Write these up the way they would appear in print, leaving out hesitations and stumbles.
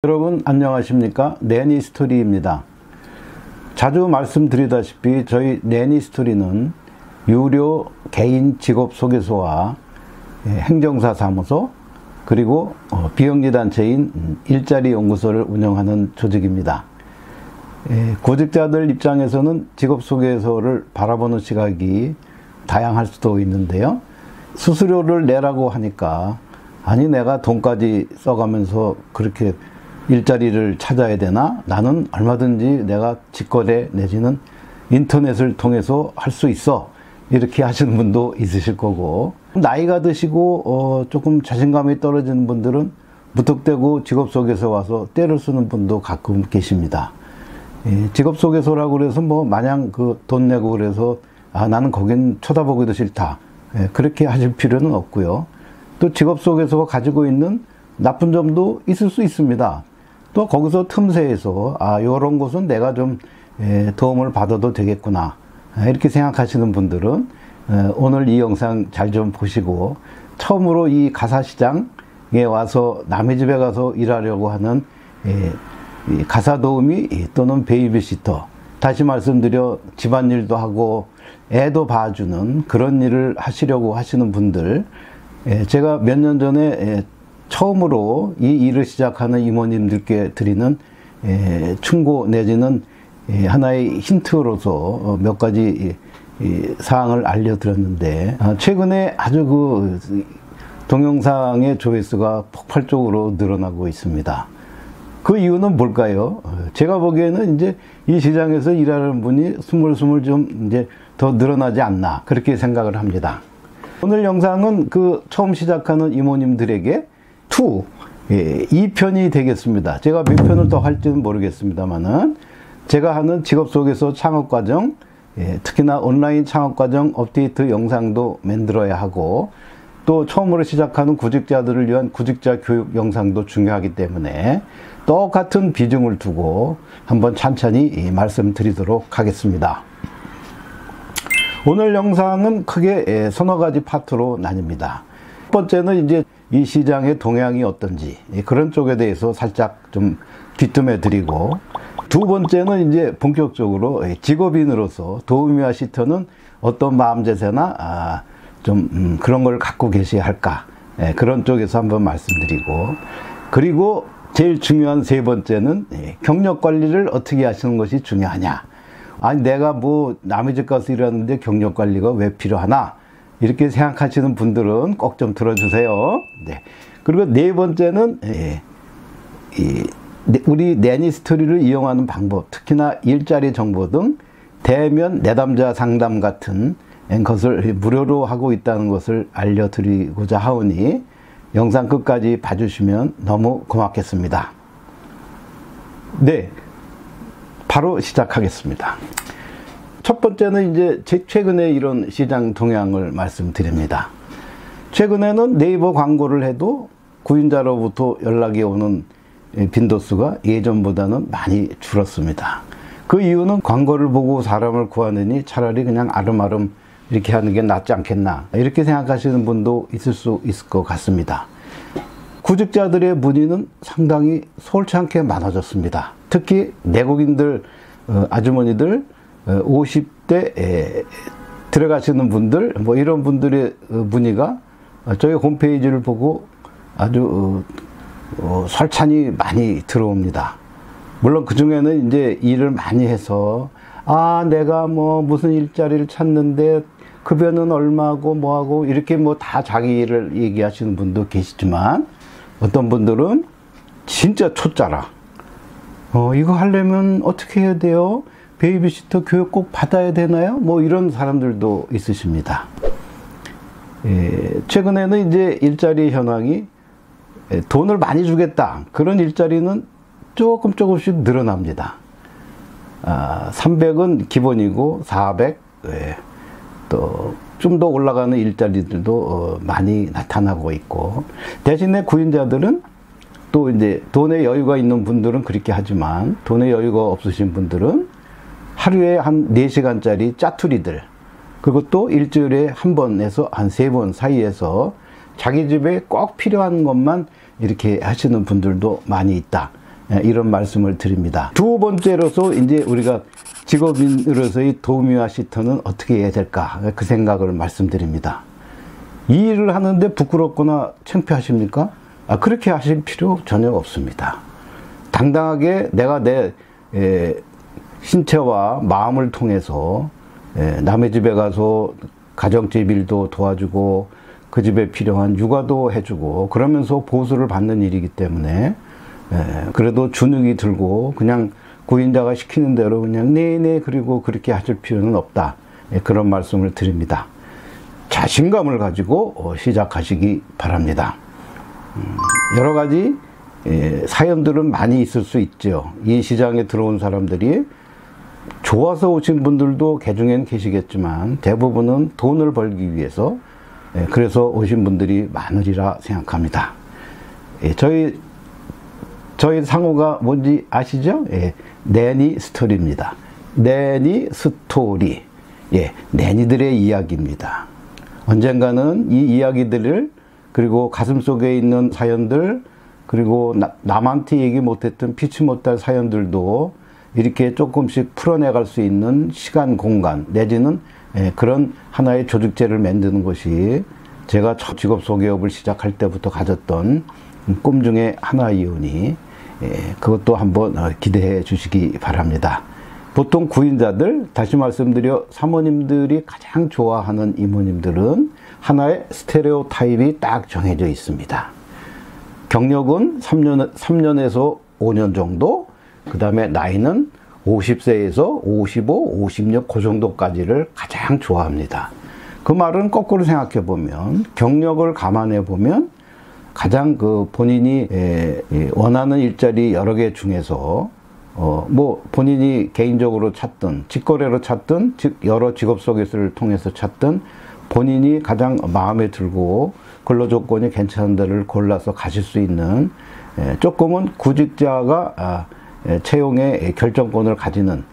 여러분 안녕하십니까? 내니스토리입니다. 자주 말씀드리다시피 저희 내니스토리는 유료 개인 직업 소개소와 행정사 사무소 그리고 비영리 단체인 일자리 연구소를 운영하는 조직입니다. 구직자들 입장에서는 직업 소개소를 바라보는 시각이 다양할 수도 있는데요. 수수료를 내라고 하니까 아니 내가 돈까지 써가면서 그렇게 일자리를 찾아야 되나? 나는 얼마든지 내가 직거래 내지는 인터넷을 통해서 할 수 있어. 이렇게 하시는 분도 있으실 거고, 나이가 드시고 조금 자신감이 떨어지는 분들은 무턱대고 직업소개소 와서 때를 쓰는 분도 가끔 계십니다. 직업소개소라고 그래서 뭐 마냥 그 돈 내고 그래서 나는 거긴 쳐다보기도 싫다. 그렇게 하실 필요는 없고요. 또 직업소개소가 가지고 있는 나쁜 점도 있을 수 있습니다. 또 거기서 틈새에서 이런 곳은 내가 좀 도움을 받아도 되겠구나 이렇게 생각하시는 분들은 오늘 이 영상 잘 좀 보시고 처음으로 이 가사시장에 와서 남의 집에 가서 일하려고 하는 가사도우미 또는 베이비시터, 다시 말씀드려 집안일도 하고 애도 봐주는 그런 일을 하시려고 하시는 분들, 제가 몇 년 전에 처음으로 이 일을 시작하는 이모님들께 드리는 충고 내지는 하나의 힌트로서 몇 가지 사항을 알려드렸는데, 최근에 아주 그 동영상의 조회수가 폭발적으로 늘어나고 있습니다. 그 이유는 뭘까요? 제가 보기에는 이제 이 시장에서 일하는 분이 스물스물 좀 이제 더 늘어나지 않나 그렇게 생각을 합니다. 오늘 영상은 그 처음 시작하는 이모님들에게 2편이 되겠습니다. 제가 몇 편을 더 할지는 모르겠습니다만은 제가 하는 직업소개소 창업과정, 특히나 온라인 창업과정 업데이트 영상도 만들어야 하고, 또 처음으로 시작하는 구직자들을 위한 구직자 교육 영상도 중요하기 때문에 똑같은 비중을 두고 한번 찬찬히 말씀드리도록 하겠습니다. 오늘 영상은 크게 서너 가지 파트로 나뉩니다. 첫 번째는 이제 이 시장의 동향이 어떤지 그런 쪽에 대해서 살짝 좀 귀뜸해 드리고, 두 번째는 이제 본격적으로 직업인으로서 도우미와 시터는 어떤 마음제세나 좀 그런 걸 갖고 계셔야 할까, 그런 쪽에서 한번 말씀드리고, 그리고 제일 중요한 세 번째는 경력 관리를 어떻게 하시는 것이 중요하냐. 아니 내가 뭐 남의 집 가서 일하는데 경력 관리가 왜 필요하나, 이렇게 생각하시는 분들은 꼭 좀 들어주세요. 네. 그리고 네 번째는 우리 내니스토리를 이용하는 방법, 특히나 일자리 정보 등 대면 내담자 상담 같은 것을 무료로 하고 있다는 것을 알려드리고자 하오니 영상 끝까지 봐주시면 너무 고맙겠습니다. 네, 바로 시작하겠습니다. 첫 번째는 이제 최근에 이런 시장 동향을 말씀드립니다. 최근에는 네이버 광고를 해도 구인자로부터 연락이 오는 빈도수가 예전보다는 많이 줄었습니다. 그 이유는 광고를 보고 사람을 구하느니 차라리 그냥 아름아름 이렇게 하는 게 낫지 않겠나, 이렇게 생각하시는 분도 있을 수 있을 것 같습니다. 구직자들의 문의는 상당히 솔치 않게 많아졌습니다. 특히 내국인들, 아주머니들, 50대 들어가시는 분들, 뭐 이런 분들의 문의가 저희 홈페이지를 보고 아주 설찬이 많이 들어옵니다. 물론 그 중에는 이제 일을 많이 해서 내가 뭐 무슨 일자리를 찾는데 급여는 얼마고 뭐하고 이렇게 뭐 다 자기 일을 얘기하시는 분도 계시지만, 어떤 분들은 진짜 초짜라. 이거 하려면 어떻게 해야 돼요? 베이비시터 교육 꼭 받아야 되나요? 뭐 이런 사람들도 있으십니다. 최근에는 이제 일자리 현황이 돈을 많이 주겠다, 그런 일자리는 조금씩 늘어납니다. 300은 기본이고 400, 또 좀 더 올라가는 일자리들도 많이 나타나고 있고, 대신에 구인자들은 또 이제 돈의 여유가 있는 분들은 그렇게 하지만 돈의 여유가 없으신 분들은 하루에 한 4시간짜리 짜투리들, 그리고 또 일주일에 한 번에서 한 3번 사이에서 자기 집에 꼭 필요한 것만 이렇게 하시는 분들도 많이 있다. 이런 말씀을 드립니다. 두 번째로서 이제 우리가 직업인으로서의 도우미와 시터는 어떻게 해야 될까? 그 생각을 말씀드립니다. 이 일을 하는데 부끄럽거나 창피하십니까? 그렇게 하실 필요 전혀 없습니다. 당당하게 내가 내 신체와 마음을 통해서 남의 집에 가서 가정집 일도 도와주고 그 집에 필요한 육아도 해주고 그러면서 보수를 받는 일이기 때문에 그래도 주눅이 들고 그냥 구인자가 시키는 대로 그냥 네네 그리고 그렇게 하실 필요는 없다. 그런 말씀을 드립니다. 자신감을 가지고 시작하시기 바랍니다. 여러 가지 사연들은 많이 있을 수 있죠. 이 시장에 들어온 사람들이 좋아서 오신 분들도 개중에는 계시겠지만 대부분은 돈을 벌기 위해서 그래서 오신 분들이 많으리라 생각합니다. 저희 상호가 뭔지 아시죠? 내니 스토리입니다. 내니 스토리. 내니들의 이야기입니다. 언젠가는 이 이야기들을 그리고 가슴속에 있는 사연들 그리고 남한테 얘기 못했던 피치 못할 사연들도 이렇게 조금씩 풀어내갈 수 있는 시간 공간 내지는 그런 하나의 조직체를 만드는 것이 제가 직업 소개업을 시작할 때부터 가졌던 꿈 중에 하나이오니 그것도 한번 기대해 주시기 바랍니다. 보통 구인자들, 다시 말씀드려 사모님들이 가장 좋아하는 이모님들은 하나의 스테레오 타입이 딱 정해져 있습니다. 경력은 3년에서 5년 정도, 그 다음에 나이는 50세에서 55, 56 그 정도까지를 가장 좋아합니다. 그 말은 거꾸로 생각해 보면 경력을 감안해 보면 가장 본인이 원하는 일자리 여러 개 중에서 뭐 본인이 개인적으로 찾든 직거래로 찾든 여러 직업 소개서를 통해서 찾든 본인이 가장 마음에 들고 근로조건이 괜찮은 데를 골라서 가실 수 있는 조금은 구직자가 채용의 결정권을 가지는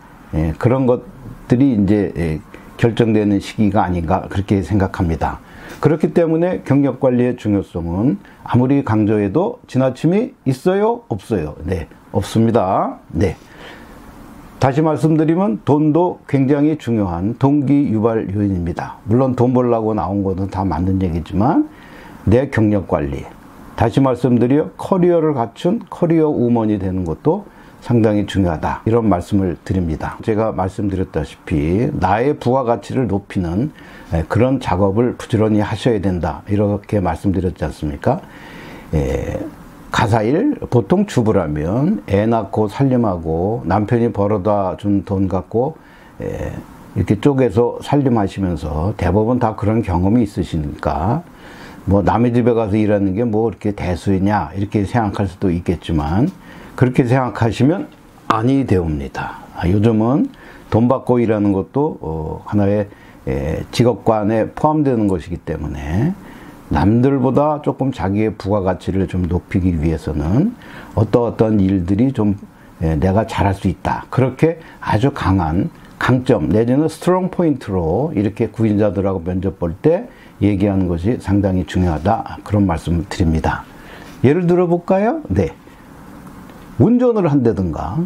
그런 것들이 이제 결정되는 시기가 아닌가 그렇게 생각합니다. 그렇기 때문에 경력관리의 중요성은 아무리 강조해도 지나침이 있어요? 없어요? 네, 없습니다. 네. 다시 말씀드리면 돈도 굉장히 중요한 동기 유발 요인입니다. 물론 돈 벌려고 나온 것은 다 맞는 얘기지만 내 경력관리, 다시 말씀드려 커리어를 갖춘 커리어 우먼이 되는 것도 상당히 중요하다. 이런 말씀을 드립니다. 제가 말씀드렸다시피 나의 부가가치를 높이는 그런 작업을 부지런히 하셔야 된다. 이렇게 말씀드렸지 않습니까? 가사일, 보통 주부라면 애 낳고 살림하고 남편이 벌어다 준 돈 갖고 이렇게 쪼개서 살림하시면서 대부분 다 그런 경험이 있으시니까 뭐 남의 집에 가서 일하는 게 뭐 이렇게 대수냐 이렇게 생각할 수도 있겠지만 그렇게 생각하시면 아니 되옵니다. 요즘은 돈 받고 일하는 것도 하나의 직업관에 포함되는 것이기 때문에 남들보다 조금 자기의 부가가치를 좀 높이기 위해서는 어떤 일들이 좀 내가 잘할 수 있다. 그렇게 아주 강한 강점 내지는 스트롱 포인트로 이렇게 구인자들하고 면접 볼 때 얘기하는 것이 상당히 중요하다. 그런 말씀을 드립니다. 예를 들어 볼까요? 네. 운전을 한다든가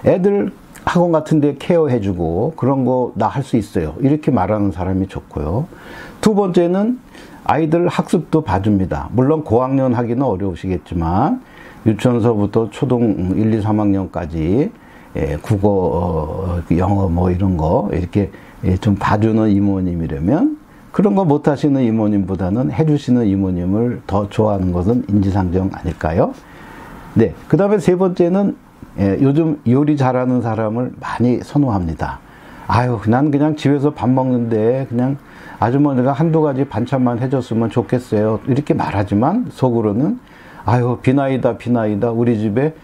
애들 학원 같은 데 케어해주고 그런 거 나 할 수 있어요. 이렇게 말하는 사람이 좋고요. 두 번째는 아이들 학습도 봐줍니다. 물론 고학년 하기는 어려우시겠지만 유치원서부터 초등 1, 2, 3학년까지 국어, 영어 뭐 이런 거 이렇게 좀 봐주는 이모님이라면 그런 거 못하시는 이모님보다는 해주시는 이모님을 더 좋아하는 것은 인지상정 아닐까요? 네, 그 다음에 세 번째는 요즘 요리 잘하는 사람을 많이 선호합니다. 아유, 난 그냥 집에서 밥 먹는데 그냥 아주머니가 한두 가지 반찬만 해줬으면 좋겠어요. 이렇게 말하지만 속으로는 아유, 비나이다 우리 집에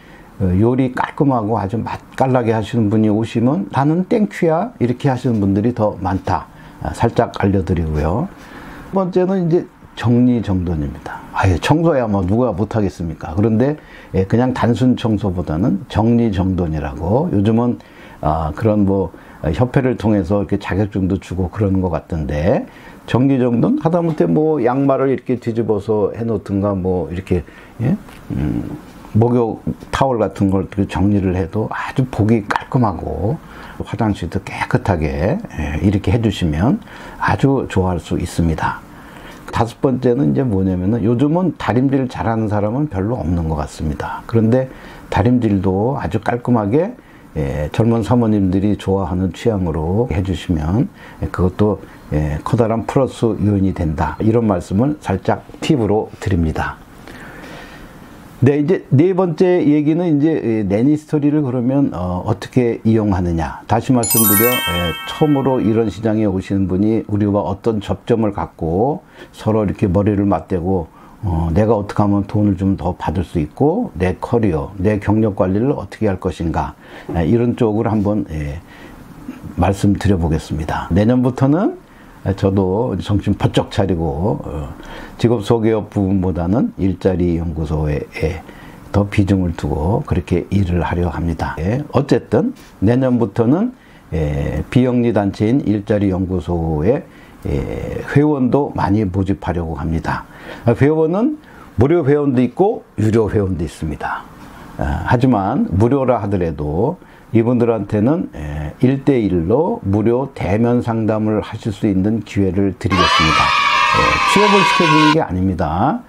요리 깔끔하고 아주 맛깔나게 하시는 분이 오시면 나는 땡큐야 이렇게 하시는 분들이 더 많다. 살짝 알려드리고요. 첫 번째는 이제 정리정돈입니다. 아유, 청소야 뭐 누가 못하겠습니까? 그런데 그냥 단순 청소보다는 정리정돈이라고 요즘은 그런 뭐 협회를 통해서 이렇게 자격증도 주고 그러는 것 같던데 정리정돈 하다못해 뭐 양말을 이렇게 뒤집어서 해놓든가 뭐 이렇게 목욕 타월 같은 걸 정리를 해도 아주 보기 깔끔하고 화장실도 깨끗하게 이렇게 해주시면 아주 좋아할 수 있습니다. 다섯 번째는 이제 뭐냐면은 요즘은 다림질 잘하는 사람은 별로 없는 것 같습니다. 그런데 다림질도 아주 깔끔하게 젊은 사모님들이 좋아하는 취향으로 해주시면 그것도 커다란 플러스 요인이 된다. 이런 말씀을 살짝 팁으로 드립니다. 네, 이제 네 번째 얘기는 이제 내니스토리를 그러면 어떻게 이용하느냐. 다시 말씀드려 처음으로 이런 시장에 오시는 분이 우리와 어떤 접점을 갖고 서로 이렇게 머리를 맞대고 내가 어떻게 하면 돈을 좀 더 받을 수 있고 내 커리어, 내 경력 관리를 어떻게 할 것인가 이런 쪽을 한번 말씀드려 보겠습니다. 내년부터는 저도 정신 번쩍 차리고 직업소개업 부분보다는 일자리 연구소에 더 비중을 두고 그렇게 일을 하려 합니다. 어쨌든 내년부터는 비영리 단체인 일자리 연구소에 회원도 많이 모집하려고 합니다. 회원은 무료 회원도 있고 유료 회원도 있습니다. 하지만 무료라 하더라도 이분들한테는 1대1로 무료 대면 상담을 하실 수 있는 기회를 드리겠습니다. 취업을 시켜주는 게 아닙니다.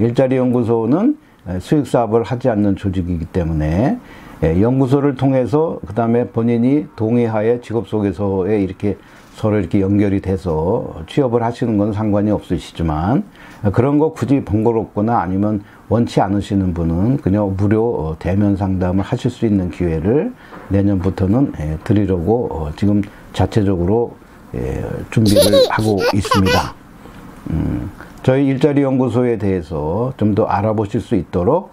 일자리 연구소는 수익 사업을 하지 않는 조직이기 때문에 연구소를 통해서 그 다음에 본인이 동의하에 직업소개서에 이렇게 서로 이렇게 연결이 돼서 취업을 하시는 건 상관이 없으시지만 그런 거 굳이 번거롭거나 아니면 원치 않으시는 분은 그냥 무료 대면 상담을 하실 수 있는 기회를 내년부터는 드리려고 지금 자체적으로 준비를 하고 있습니다. 저희 일자리 연구소에 대해서 좀 더 알아보실 수 있도록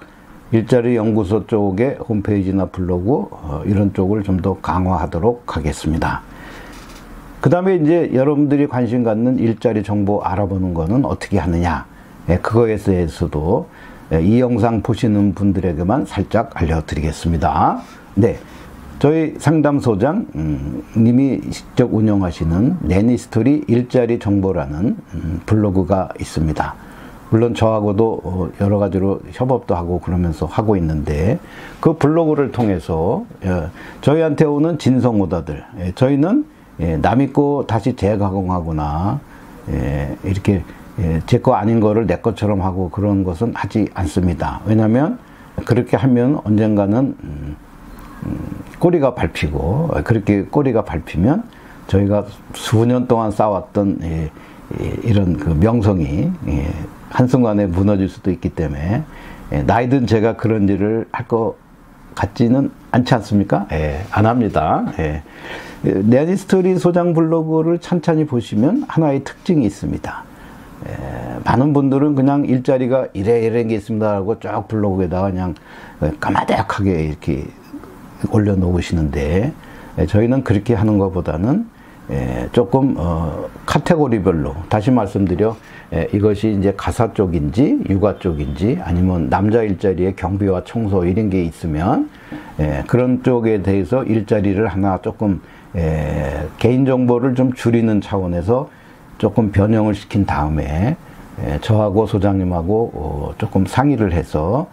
일자리 연구소 쪽의 홈페이지나 블로그 이런 쪽을 좀 더 강화하도록 하겠습니다. 그 다음에 이제 여러분들이 관심 갖는 일자리 정보 알아보는 거는 어떻게 하느냐. 그거에 대해서도 이 영상 보시는 분들에게만 살짝 알려드리겠습니다. 네. 저희 상담소장 님이 직접 운영하시는 내니스토리 일자리 정보라는 블로그가 있습니다. 물론 저하고도 여러 가지로 협업도 하고 그러면서 하고 있는데 그 블로그를 통해서 저희한테 오는 진성 오더들, 저희는 남이 거 다시 재가공하거나 이렇게 제 거 아닌 거를 내 것처럼 하고 그런 것은 하지 않습니다. 왜냐하면 그렇게 하면 언젠가는 꼬리가 밟히고 그렇게 꼬리가 밟히면 저희가 수년 동안 쌓아왔던 이런 그 명성이 한순간에 무너질 수도 있기 때문에 나이든 제가 그런 일을 할 것 같지는 않지 않습니까? 안 합니다. 내니스토리 소장 블로그를 찬찬히 보시면 하나의 특징이 있습니다. 많은 분들은 그냥 일자리가 이래 게 있습니다 하고 쫙 블로그에다가 그냥 까마득하게 이렇게 올려놓으시는데 저희는 그렇게 하는 것보다는 조금 카테고리별로 다시 말씀드려 이것이 이제 가사 쪽인지 육아 쪽인지 아니면 남자 일자리에 경비와 청소 이런 게 있으면 그런 쪽에 대해서 일자리를 하나 조금 개인정보를 좀 줄이는 차원에서 조금 변형을 시킨 다음에 저하고 소장님하고 조금 상의를 해서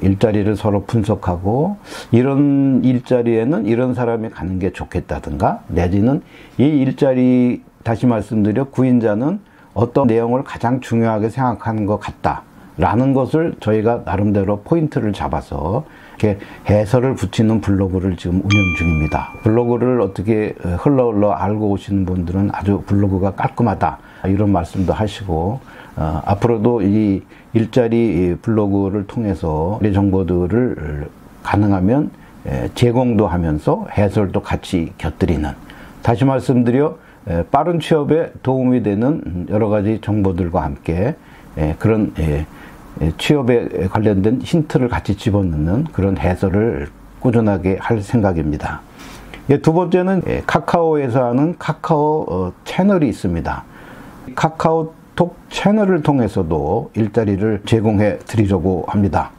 일자리를 서로 분석하고 이런 일자리에는 이런 사람이 가는 게 좋겠다든가 내지는 이 일자리 다시 말씀드려 구인자는 어떤 내용을 가장 중요하게 생각하는 것 같다 라는 것을 저희가 나름대로 포인트를 잡아서 이렇게 해설을 붙이는 블로그를 지금 운영 중입니다. 블로그를 어떻게 흘러 알고 오시는 분들은 아주 블로그가 깔끔하다 이런 말씀도 하시고 앞으로도 이 일자리 블로그를 통해서 이 정보들을 가능하면 제공도 하면서 해설도 같이 곁들이는 다시 말씀드려 빠른 취업에 도움이 되는 여러 가지 정보들과 함께 그런 취업에 관련된 힌트를 같이 집어넣는 그런 해설을 꾸준하게 할 생각입니다. 두 번째는 카카오에서 하는 카카오 채널이 있습니다. 카카오톡 채널을 통해서도 일자리를 제공해 드리려고 합니다.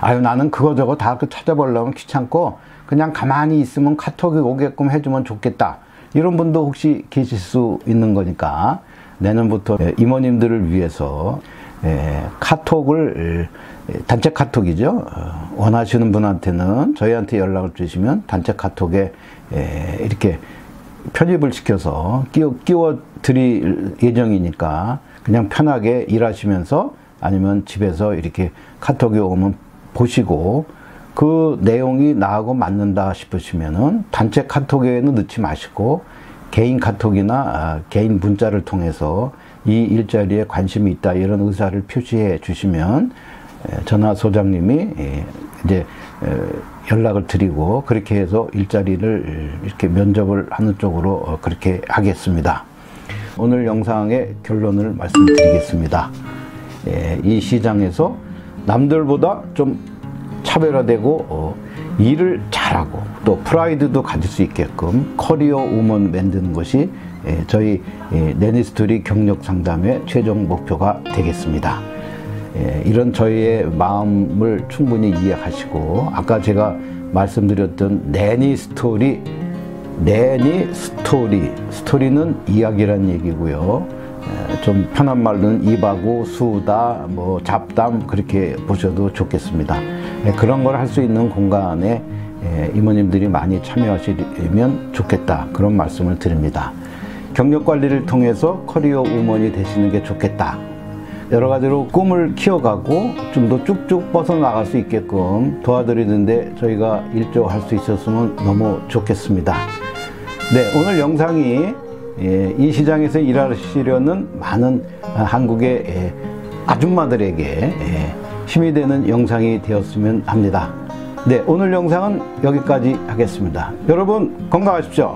아유 나는 그거저거 다 찾아보려면 귀찮고 그냥 가만히 있으면 카톡이 오게끔 해주면 좋겠다. 이런 분도 혹시 계실 수 있는 거니까 내년부터 임원님들을 위해서 카톡을 단체 카톡이죠. 원하시는 분한테는 저희한테 연락을 주시면 단체 카톡에 이렇게 편입을 시켜서 끼워 드릴 예정이니까 그냥 편하게 일하시면서 아니면 집에서 이렇게 카톡이 오면 보시고 그 내용이 나하고 맞는다 싶으시면은 단체 카톡에는 넣지 마시고 개인 카톡이나 개인 문자를 통해서 이 일자리에 관심이 있다 이런 의사를 표시해 주시면 전화 소장님이 이제 연락을 드리고 그렇게 해서 일자리를 이렇게 면접을 하는 쪽으로 그렇게 하겠습니다. 오늘 영상의 결론을 말씀드리겠습니다. 이 시장에서 남들보다 좀 차별화되고 일을 잘하고 또 프라이드도 가질 수 있게끔 커리어 우먼 만드는 것이 저희 내니스토리 경력 상담의 최종 목표가 되겠습니다. 이런 저희의 마음을 충분히 이해하시고 아까 제가 말씀드렸던 내니스토리, 스토리는 이야기란 얘기고요. 좀 편한 말로는 입하고 수다, 뭐 잡담 그렇게 보셔도 좋겠습니다. 그런 걸 할 수 있는 공간에 이모님들이 많이 참여하시면 좋겠다 그런 말씀을 드립니다. 경력 관리를 통해서 커리어 우먼이 되시는 게 좋겠다. 여러 가지로 꿈을 키워가고 좀 더 쭉쭉 뻗어나갈 수 있게끔 도와드리는데 저희가 일조할 수 있었으면 너무 좋겠습니다. 네, 오늘 영상이 이 시장에서 일하시려는 많은 한국의 아줌마들에게 힘이 되는 영상이 되었으면 합니다. 네, 오늘 영상은 여기까지 하겠습니다. 여러분 건강하십시오.